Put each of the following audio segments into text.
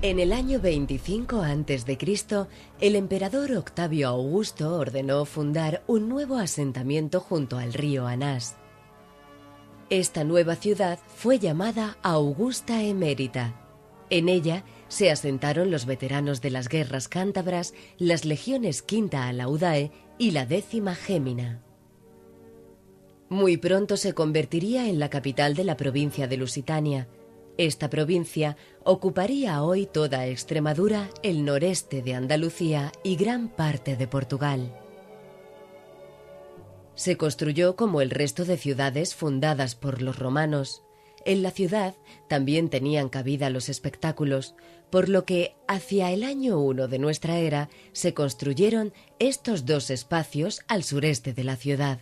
En el año 25 a.C., el emperador Octavio Augusto ordenó fundar un nuevo asentamiento junto al río Anás. Esta nueva ciudad fue llamada Augusta Emérita. En ella se asentaron los veteranos de las guerras cántabras, las legiones Quinta Alaudae y la 10ª Gémina. Muy pronto se convertiría en la capital de la provincia de Lusitania. Esta provincia ocuparía hoy toda Extremadura, el noreste de Andalucía y gran parte de Portugal. Se construyó como el resto de ciudades fundadas por los romanos. En la ciudad también tenían cabida los espectáculos, por lo que hacia el año 1 de nuestra era se construyeron estos dos espacios al sureste de la ciudad.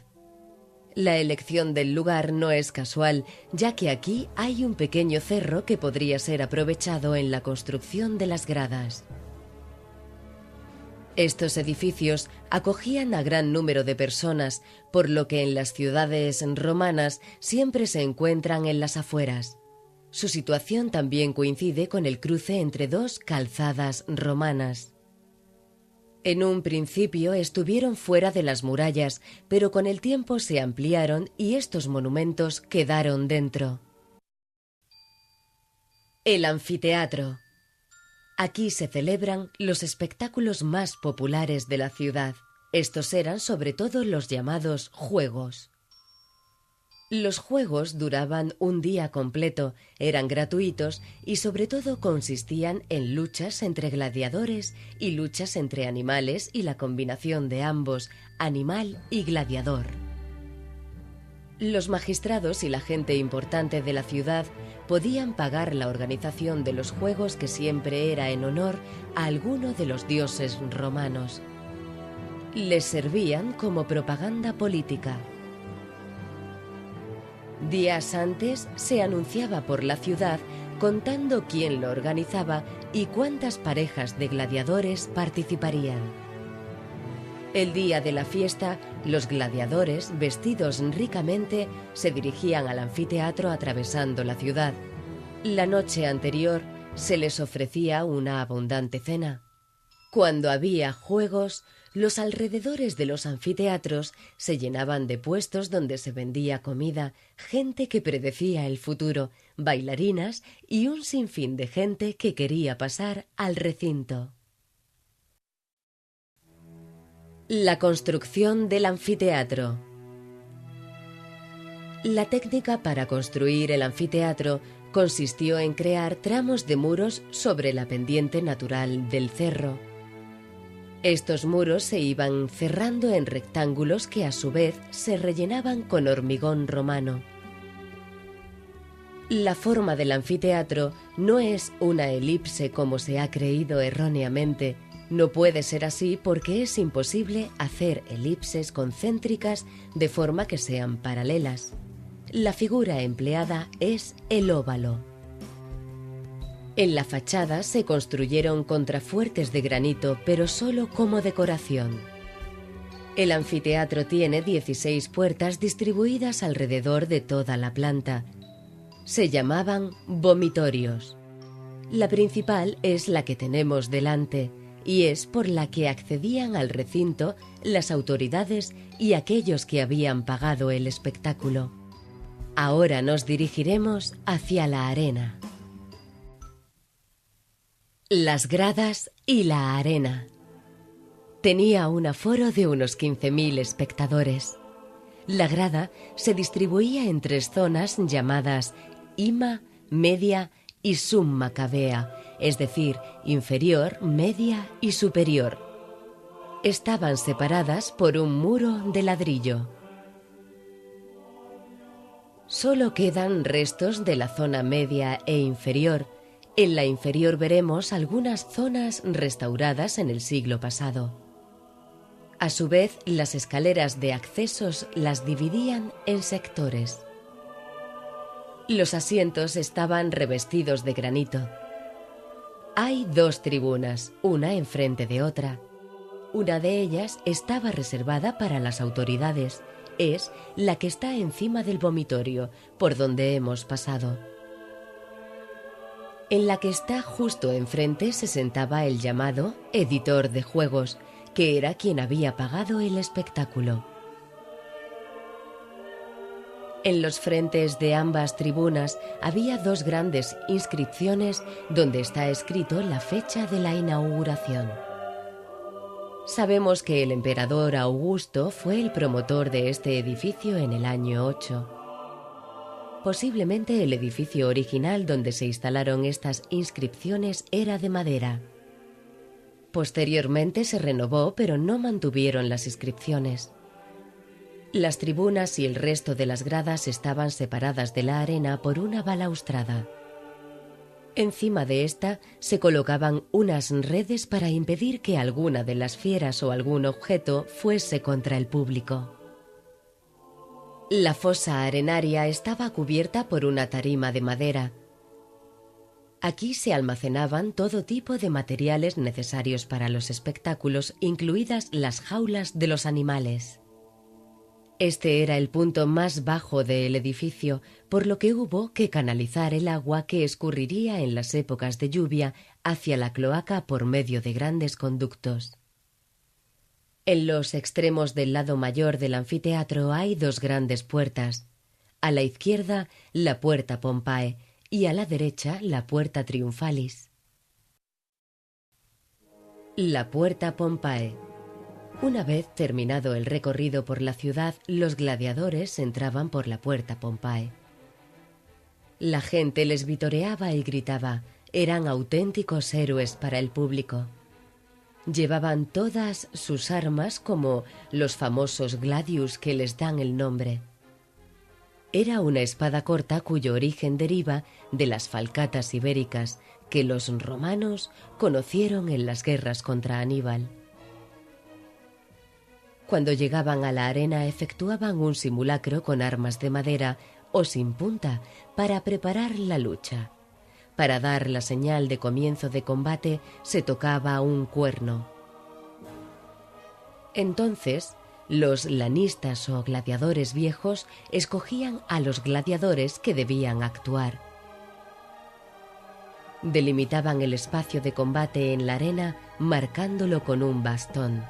La elección del lugar no es casual, ya que aquí hay un pequeño cerro que podría ser aprovechado en la construcción de las gradas. Estos edificios acogían a gran número de personas, por lo que en las ciudades romanas siempre se encuentran en las afueras. Su situación también coincide con el cruce entre dos calzadas romanas. En un principio estuvieron fuera de las murallas, pero con el tiempo se ampliaron y estos monumentos quedaron dentro. El anfiteatro. Aquí se celebran los espectáculos más populares de la ciudad. Estos eran sobre todo los llamados juegos. Los juegos duraban un día completo, eran gratuitos y sobre todo consistían en luchas entre gladiadores y luchas entre animales y la combinación de ambos, animal y gladiador. Los magistrados y la gente importante de la ciudad podían pagar la organización de los juegos, que siempre era en honor a alguno de los dioses romanos. Les servían como propaganda política. Días antes se anunciaba por la ciudad contando quién lo organizaba y cuántas parejas de gladiadores participarían. El día de la fiesta, los gladiadores, vestidos ricamente, se dirigían al anfiteatro atravesando la ciudad. La noche anterior se les ofrecía una abundante cena. Cuando había juegos, los alrededores de los anfiteatros se llenaban de puestos donde se vendía comida, gente que predecía el futuro, bailarinas y un sinfín de gente que quería pasar al recinto. La construcción del anfiteatro. La técnica para construir el anfiteatro consistió en crear tramos de muros sobre la pendiente natural del cerro. Estos muros se iban cerrando en rectángulos que a su vez se rellenaban con hormigón romano. La forma del anfiteatro no es una elipse como se ha creído erróneamente. No puede ser así porque es imposible hacer elipses concéntricas de forma que sean paralelas. La figura empleada es el óvalo. En la fachada se construyeron contrafuertes de granito, pero solo como decoración. El anfiteatro tiene 16 puertas distribuidas alrededor de toda la planta. Se llamaban vomitorios. La principal es la que tenemos delante, y es por la que accedían al recinto las autoridades y aquellos que habían pagado el espectáculo. Ahora nos dirigiremos hacia la arena. Las gradas y la arena. Tenía un aforo de unos 15.000 espectadores. La grada se distribuía en 3 zonas llamadas ima, media y summa cavea, es decir, inferior, media y superior. Estaban separadas por un muro de ladrillo. Solo quedan restos de la zona media e inferior. En la inferior veremos algunas zonas restauradas en el siglo pasado. A su vez, las escaleras de accesos las dividían en sectores. Los asientos estaban revestidos de granito. Hay 2 tribunas, una enfrente de otra. Una de ellas estaba reservada para las autoridades. Es la que está encima del vomitorio, por donde hemos pasado. En la que está justo enfrente se sentaba el llamado editor de juegos, que era quien había pagado el espectáculo. En los frentes de ambas tribunas había dos grandes inscripciones donde está escrito la fecha de la inauguración. Sabemos que el emperador Augusto fue el promotor de este edificio en el año 8. Posiblemente el edificio original donde se instalaron estas inscripciones era de madera. Posteriormente se renovó, pero no mantuvieron las inscripciones. Las tribunas y el resto de las gradas estaban separadas de la arena por una balaustrada. Encima de esta se colocaban unas redes para impedir que alguna de las fieras o algún objeto fuese contra el público. La fosa arenaria estaba cubierta por una tarima de madera. Aquí se almacenaban todo tipo de materiales necesarios para los espectáculos, incluidas las jaulas de los animales. Este era el punto más bajo del edificio, por lo que hubo que canalizar el agua que escurriría en las épocas de lluvia hacia la cloaca por medio de grandes conductos. En los extremos del lado mayor del anfiteatro hay dos grandes puertas. A la izquierda, la puerta Pompae, y a la derecha, la puerta Triumphalis. La puerta Pompae. Una vez terminado el recorrido por la ciudad, los gladiadores entraban por la puerta Pompae. La gente les vitoreaba y gritaba. Eran auténticos héroes para el público. Llevaban todas sus armas como los famosos gladius que les dan el nombre. Era una espada corta cuyo origen deriva de las falcatas ibéricas que los romanos conocieron en las guerras contra Aníbal. Cuando llegaban a la arena efectuaban un simulacro con armas de madera o sin punta para preparar la lucha. Para dar la señal de comienzo de combate se tocaba un cuerno. Entonces, los lanistas o gladiadores viejos escogían a los gladiadores que debían actuar. Delimitaban el espacio de combate en la arena marcándolo con un bastón.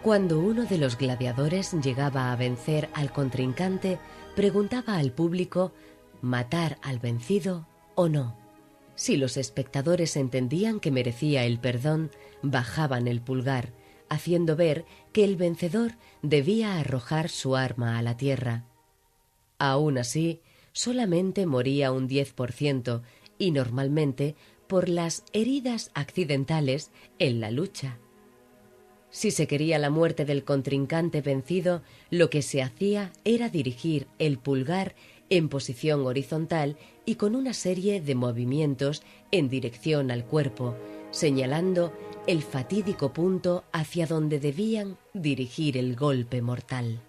Cuando uno de los gladiadores llegaba a vencer al contrincante, preguntaba al público matar al vencido o no. Si los espectadores entendían que merecía el perdón, bajaban el pulgar, haciendo ver que el vencedor debía arrojar su arma a la tierra. Aún así, solamente moría un 10% y normalmente por las heridas accidentales en la lucha. Si se quería la muerte del contrincante vencido, lo que se hacía era dirigir el pulgar en posición horizontal y con una serie de movimientos en dirección al cuerpo, señalando el fatídico punto hacia donde debían dirigir el golpe mortal.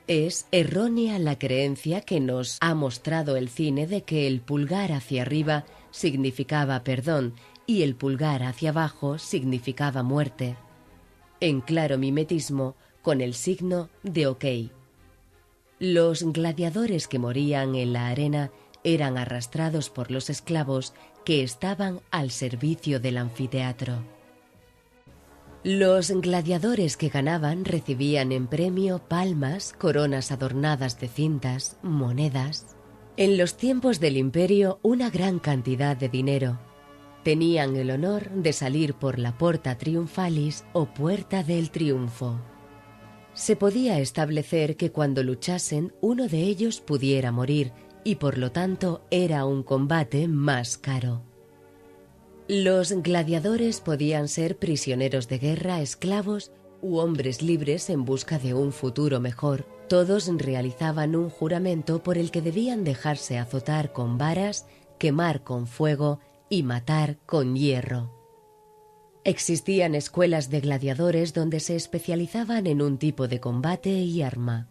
Es errónea la creencia que nos ha mostrado el cine de que el pulgar hacia arriba significaba perdón y el pulgar hacia abajo significaba muerte, en claro mimetismo con el signo de OK. Los gladiadores que morían en la arena eran arrastrados por los esclavos que estaban al servicio del anfiteatro. Los gladiadores que ganaban recibían en premio palmas, coronas adornadas de cintas, monedas. En los tiempos del imperio, una gran cantidad de dinero. Tenían el honor de salir por la Porta Triumphalis o Puerta del Triunfo. Se podía establecer que cuando luchasen uno de ellos pudiera morir y por lo tanto era un combate más caro. Los gladiadores podían ser prisioneros de guerra, esclavos u hombres libres en busca de un futuro mejor. Todos realizaban un juramento por el que debían dejarse azotar con varas, quemar con fuego y matar con hierro. Existían escuelas de gladiadores donde se especializaban en un tipo de combate y arma.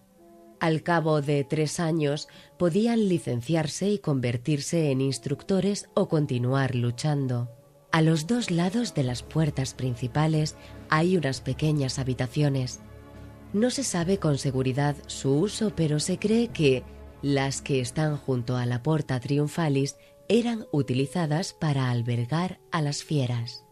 Al cabo de 3 años podían licenciarse y convertirse en instructores o continuar luchando. A los 2 lados de las puertas principales hay unas pequeñas habitaciones. No se sabe con seguridad su uso, pero se cree que Las que están junto a la Porta Triumphalis eran utilizadas para albergar a las fieras.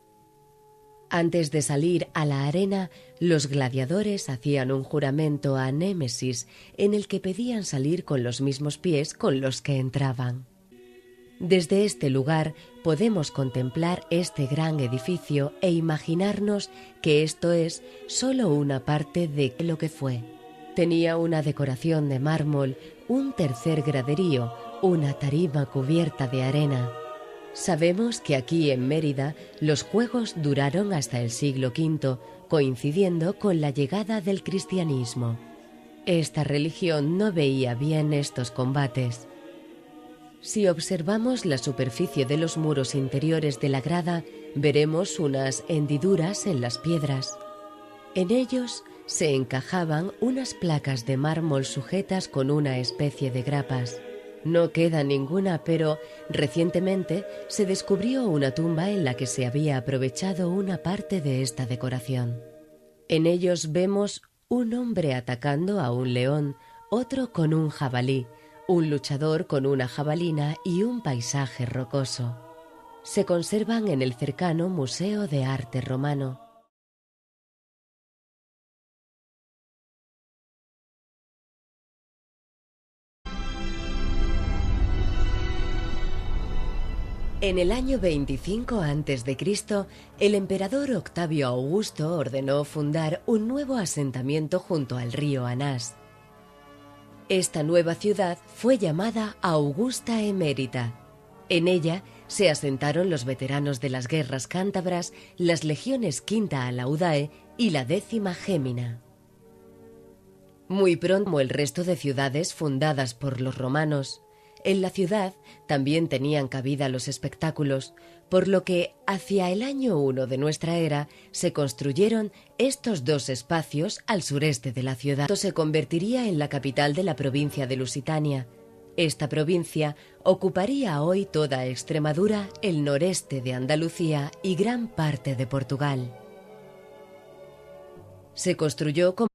Antes de salir a la arena, los gladiadores hacían un juramento a Némesis en el que pedían salir con los mismos pies con los que entraban. Desde este lugar podemos contemplar este gran edificio e imaginarnos que esto es solo una parte de lo que fue. Tenía una decoración de mármol, un tercer graderío, una tarima cubierta de arena. Sabemos que aquí en Mérida los juegos duraron hasta el siglo V, coincidiendo con la llegada del cristianismo. Esta religión no veía bien estos combates. Si observamos la superficie de los muros interiores de la grada, veremos unas hendiduras en las piedras. En ellos se encajaban unas placas de mármol sujetas con una especie de grapas. No queda ninguna, pero recientemente se descubrió una tumba en la que se había aprovechado una parte de esta decoración. En ellos vemos un hombre atacando a un león, otro con un jabalí, un luchador con una jabalina y un paisaje rocoso. Se conservan en el cercano Museo de Arte Romano. En el año 25 a.C., el emperador Octavio Augusto ordenó fundar un nuevo asentamiento junto al río Anás. Esta nueva ciudad fue llamada Augusta Emérita. En ella se asentaron los veteranos de las guerras cántabras, las legiones Quinta Alaudae y la 10ª Gémina. Muy pronto, como el resto de ciudades fundadas por los romanos, en la ciudad también tenían cabida los espectáculos, por lo que hacia el año 1 de nuestra era se construyeron estos dos espacios al sureste de la ciudad. Esto se convertiría en la capital de la provincia de Lusitania. Esta provincia ocuparía hoy toda Extremadura, el noreste de Andalucía y gran parte de Portugal. Se construyó como